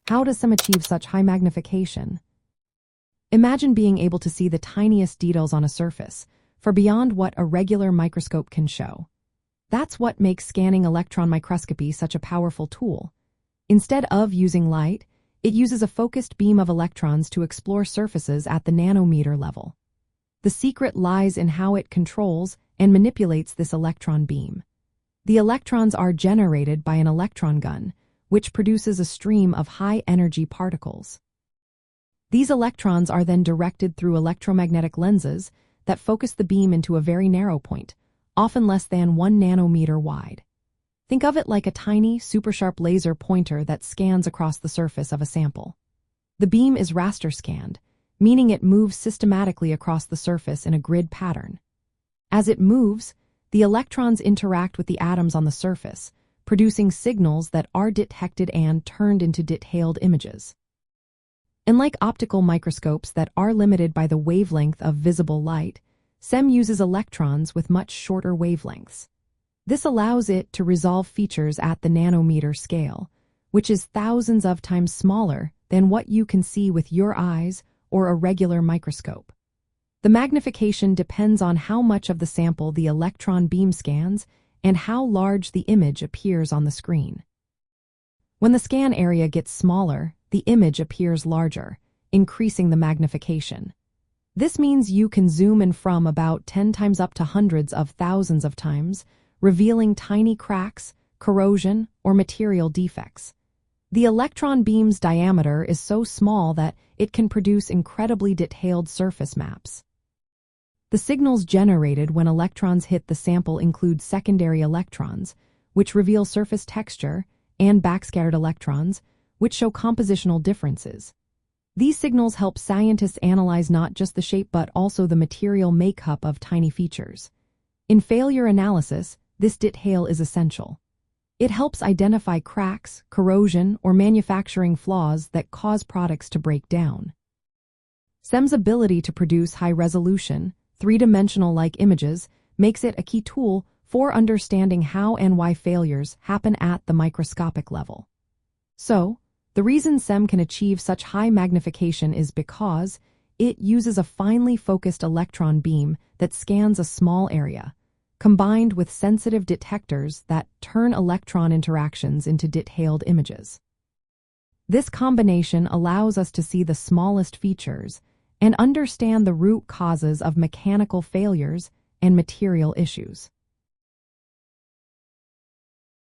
How does SEM achieve such high magnification? Imagine being able to see the tiniest details on a surface, far beyond what a regular microscope can show. That's what makes scanning electron microscopy such a powerful tool. Instead of using light, it uses a focused beam of electrons to explore surfaces at the nanometer level. The secret lies in how it controls and manipulates this electron beam. The electrons are generated by an electron gun, which produces a stream of high-energy particles. These electrons are then directed through electromagnetic lenses that focus the beam into a very narrow point, often less than 1 nanometer wide. Think of it like a tiny, super-sharp laser pointer that scans across the surface of a sample. The beam is raster scanned, meaning it moves systematically across the surface in a grid pattern. As it moves, the electrons interact with the atoms on the surface, producing signals that are detected and turned into detailed images. Unlike optical microscopes that are limited by the wavelength of visible light, SEM uses electrons with much shorter wavelengths. This allows it to resolve features at the nanometer scale, which is thousands of times smaller than what you can see with your eyes or a regular microscope. The magnification depends on how much of the sample the electron beam scans and how large the image appears on the screen. When the scan area gets smaller, the image appears larger, increasing the magnification. This means you can zoom in from about 10 times up to hundreds of thousands of times, revealing tiny cracks, corrosion, or material defects. The electron beam's diameter is so small that it can produce incredibly detailed surface maps. The signals generated when electrons hit the sample include secondary electrons, which reveal surface texture, and backscattered electrons, which show compositional differences. These signals help scientists analyze not just the shape but also the material makeup of tiny features. In failure analysis, this detail is essential. It helps identify cracks, corrosion, or manufacturing flaws that cause products to break down. SEM's ability to produce high-resolution, three-dimensional-like images makes it a key tool for understanding how and why failures happen at the microscopic level. So, the reason SEM can achieve such high magnification is because it uses a finely focused electron beam that scans a small area, combined with sensitive detectors that turn electron interactions into detailed images. This combination allows us to see the smallest features and understand the root causes of mechanical failures and material issues.